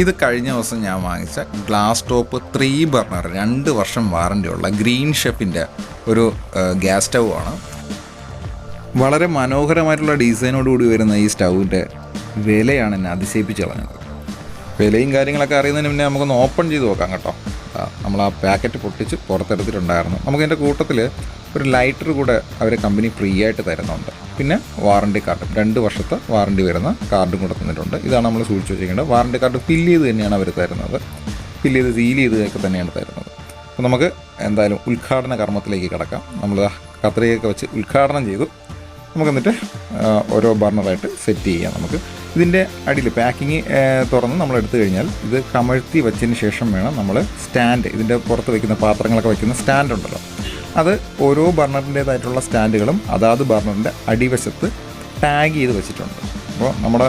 ഇത് കഴിഞ്ഞ ദിവസം ഞാൻ വാങ്ങിച്ച ഗ്ലാസ് ടോപ്പ് 3 ബർണർ 2 വർഷം വാറൻറ്റിയുള്ള ഗ്രീൻ ഷെഫിൻ്റെ ഒരു ഗ്യാസ് സ്റ്റൗ ആണ്. വളരെ മനോഹരമായിട്ടുള്ള ഡിസൈനോടുകൂടി വരുന്ന ഈ സ്റ്റൗവിൻ്റെ വിലയാണ് എന്നെ അതിശയിപ്പിച്ച് കളഞ്ഞത്. വിലയും കാര്യങ്ങളൊക്കെ അറിയുന്നതിന് മുന്നേ നമുക്കൊന്ന് ഓപ്പൺ ചെയ്ത് നോക്കാം കേട്ടോ. നമ്മൾ ആ പാക്കറ്റ് പൊട്ടിച്ച് പുറത്തെടുത്തിട്ടുണ്ടായിരുന്നു. നമുക്കതിൻ്റെ കൂട്ടത്തിൽ ഒരു ലൈറ്റർ കൂടെ അവർ കമ്പനി ഫ്രീ ആയിട്ട് തരുന്നുണ്ട്. പിന്നെ വാറണ്ടി കാർഡും 2 വർഷത്തെ വാറണ്ടി വരുന്ന കാർഡും കൂടെ തന്നിട്ടുണ്ട്. ഇതാണ് നമ്മൾ സൂക്ഷിച്ച് വെച്ചിരിക്കേണ്ടത്. വാറണ്ടി കാർഡ് ഫില്ല് ചെയ്ത് തന്നെയാണ് അവർ തരുന്നത്. ഫില്ല് ചെയ്ത് സീൽ ചെയ്തൊക്കെ തന്നെയാണ് തരുന്നത്. അപ്പോൾ നമുക്ക് എന്തായാലും ഉദ്ഘാടന കർമ്മത്തിലേക്ക് കിടക്കാം. നമ്മൾ കത്രികയൊക്കെ വെച്ച് ഉദ്ഘാടനം ചെയ്തു. നമുക്കെന്നിട്ട് ഓരോ ബർണറായിട്ട് സെറ്റ് ചെയ്യാം. നമുക്ക് ഇതിൻ്റെ അടിയിൽ പാക്കിങ് തുറന്ന് നമ്മൾ എടുത്തു കഴിഞ്ഞാൽ ഇത് കമഴ്ത്തി വെച്ചതിന് ശേഷം വേണം നമ്മൾ സ്റ്റാൻഡ്, ഇതിൻ്റെ പുറത്ത് വയ്ക്കുന്ന പാത്രങ്ങളൊക്കെ വയ്ക്കുന്ന സ്റ്റാൻഡ് ഉണ്ടല്ലോ, അത് ഓരോ ബർണറിൻ്റേതായിട്ടുള്ള സ്റ്റാൻഡുകളും അതാത് ബർണറിൻ്റെ അടിവശത്ത് ടാഗ് ചെയ്ത് വെച്ചിട്ടുണ്ട്. അപ്പോൾ നമ്മുടെ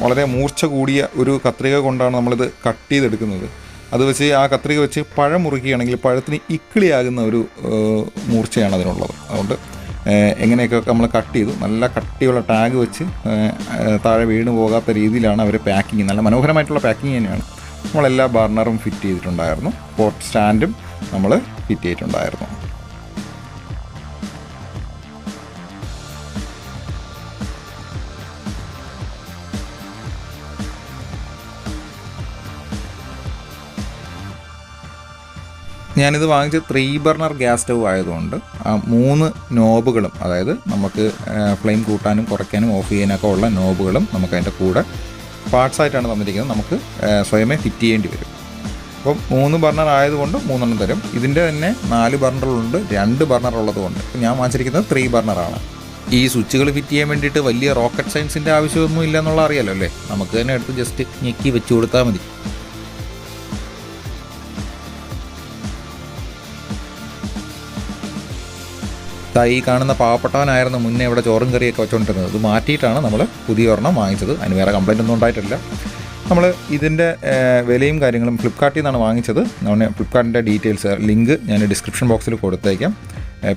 വളരെ മൂർച്ച കൂടിയ ഒരു കത്രിക കൊണ്ടാണ് നമ്മളിത് കട്ട് ചെയ്തെടുക്കുന്നത്. അത് വെച്ച് ആ കത്രിക വെച്ച് പഴം മുറിക്കുകയാണെങ്കിൽ പഴത്തിന് ഇക്കിളിയാകുന്ന ഒരു മൂർച്ചയാണ് അതിനുള്ളത്. അതുകൊണ്ട് എങ്ങനെയൊക്കെ നമ്മൾ കട്ട് ചെയ്തു, നല്ല കട്ടിയുള്ള ടാഗ് വെച്ച് താഴെ വീണ് പോകാത്ത രീതിയിലാണ് അവർ പാക്കിങ്, നല്ല മനോഹരമായിട്ടുള്ള പാക്കിങ് തന്നെയാണ്. നമ്മളെല്ലാ ബർണറും ഫിറ്റ് ചെയ്തിട്ടുണ്ടായിരുന്നു. പോട്ട് സ്റ്റാൻഡും നമ്മൾ ഫിറ്റ് ചെയ്തിട്ടുണ്ടായിരുന്നു. ഞാനിത് വാങ്ങിച്ച് 3 ബർണർ ഗ്യാസ് സ്റ്റൗ ആയതുകൊണ്ട് ആ 3 നോബുകളും, അതായത് നമുക്ക് ഫ്ലെയിം കൂട്ടാനും കുറയ്ക്കാനും ഓഫ് ചെയ്യാനൊക്കെ ഉള്ള നോബുകളും നമുക്ക് അതിൻ്റെ കൂടെ പാർട്സായിട്ടാണ് തന്നിരിക്കുന്നത്. നമുക്ക് സ്വയമേ ഫിറ്റ് ചെയ്യേണ്ടി വരും. അപ്പം 3 ബർണർ ആയതുകൊണ്ട് 3 തരും. ഇതിൻ്റെ തന്നെ 4 ബർണറുണ്ട്, 2 ബർണർ ഉള്ളതുകൊണ്ട് ഞാൻ വാങ്ങിച്ചിരിക്കുന്നത് 3 ബർണറാണ്. ഈ സ്വിച്ചുകൾ ഫിറ്റ് ചെയ്യാൻ വേണ്ടിയിട്ട് വലിയ റോക്കറ്റ് സയൻസിൻ്റെ ആവശ്യമൊന്നും ഇല്ല എന്നുള്ള അറിയാലോ അല്ലേ. നമുക്ക് തന്നെ എടുത്ത് ജസ്റ്റ് ഞെക്കി വെച്ച് കൊടുത്താൽ മതി. ഈ കാണുന്ന പാവപ്പെട്ടവനായിരുന്നു മുന്നേ ഇവിടെ ചോറും കറിയൊക്കെ വെച്ചുകൊണ്ടിരുന്നത്. ഇത് മാറ്റിയിട്ടാണ് നമ്മൾ പുതിയ ഒരെണ്ണം വാങ്ങിച്ചത്. അതിന് വേറെ കംപ്ലയിൻ്റ് ഒന്നും ഉണ്ടായിട്ടില്ല. നമ്മൾ ഇതിൻ്റെ വിലയും കാര്യങ്ങളും ഫ്ലിപ്കാർട്ടിൽ നിന്നാണ് വാങ്ങിച്ചത്. ഫ്ലിപ്കാർട്ടിൻ്റെ ഡീറ്റെയിൽസ് ലിങ്ക് ഞാൻ ഡിസ്ക്രിപ്ഷൻ ബോക്സിൽ കൊടുത്തേക്കാം.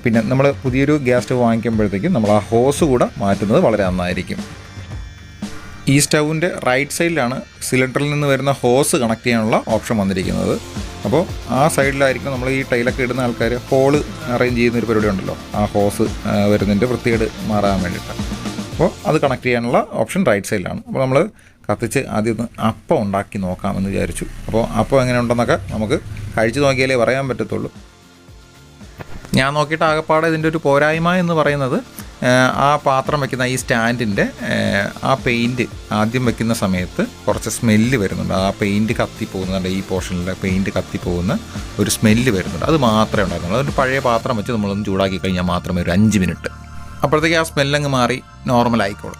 പിന്നെ നമ്മൾ പുതിയൊരു ഗ്യാസ് സ്റ്റവ് വാങ്ങിക്കുമ്പോഴത്തേക്കും നമ്മൾ ആ ഹോസ് കൂടെ മാറ്റുന്നത് വളരെ നന്നായിരിക്കും. ഈ സ്റ്റൗവിൻ്റെ റൈറ്റ് സൈഡിലാണ് സിലിണ്ടറിൽ നിന്ന് വരുന്ന ഹോസ് കണക്ട് ചെയ്യാനുള്ള ഓപ്ഷൻ വന്നിരിക്കുന്നത്. അപ്പോൾ ആ സൈഡിലായിരിക്കും നമ്മൾ ഈ ടൈലൊക്കെ ഇടുന്ന ആൾക്കാർ ഹോള് അറേഞ്ച് ചെയ്യുന്നൊരു പരിപാടി ഉണ്ടല്ലോ, ആ ഹോസ് വരുന്നതിൻ്റെ വൃത്തികേട് മാറാൻ വേണ്ടിയിട്ട്. അപ്പോൾ അത് കണക്ട് ചെയ്യാനുള്ള ഓപ്ഷൻ റൈറ്റ് സൈഡിലാണ്. അപ്പോൾ നമ്മൾ കത്തിച്ച് ആദ്യം ഒന്ന് അപ്പം ഉണ്ടാക്കി നോക്കാമെന്ന് വിചാരിച്ചു. അപ്പോൾ അപ്പം എങ്ങനെ ഉണ്ടെന്നൊക്കെ നമുക്ക് കഴിച്ച് നോക്കിയാലേ പറയാൻ പറ്റത്തുള്ളൂ. ഞാൻ നോക്കിയിട്ട് ആകെപ്പാടെ ഇതിൻ്റെ ഒരു പോരായ്മ എന്ന് പറയുന്നത് ആ പാത്രം വയ്ക്കുന്ന ഈ സ്റ്റാൻഡിൻ്റെ ആ പെയിൻറ്റ് ആദ്യം വയ്ക്കുന്ന സമയത്ത് കുറച്ച് സ്മെല്ല് വരുന്നുണ്ട്. ആ പെയിൻറ്റ് കത്തിപ്പോകുന്നുണ്ട്, ഈ പോർഷനിലെ പെയിൻറ്റ് കത്തിപ്പോകുന്ന ഒരു സ്മെല്ല് വരുന്നുണ്ട്. അത് മാത്രമേ ഉണ്ടായിരുന്നുള്ളൂ. അതൊരു പഴയ പാത്രം വെച്ച് നമ്മളൊന്ന് ചൂടാക്കി കഴിഞ്ഞാൽ മാത്രമേ ഒരു 5 മിനിറ്റ്, അപ്പോഴത്തേക്ക് ആ സ്മെല്ലങ്ങ് മാറി നോർമലായിക്കോളും.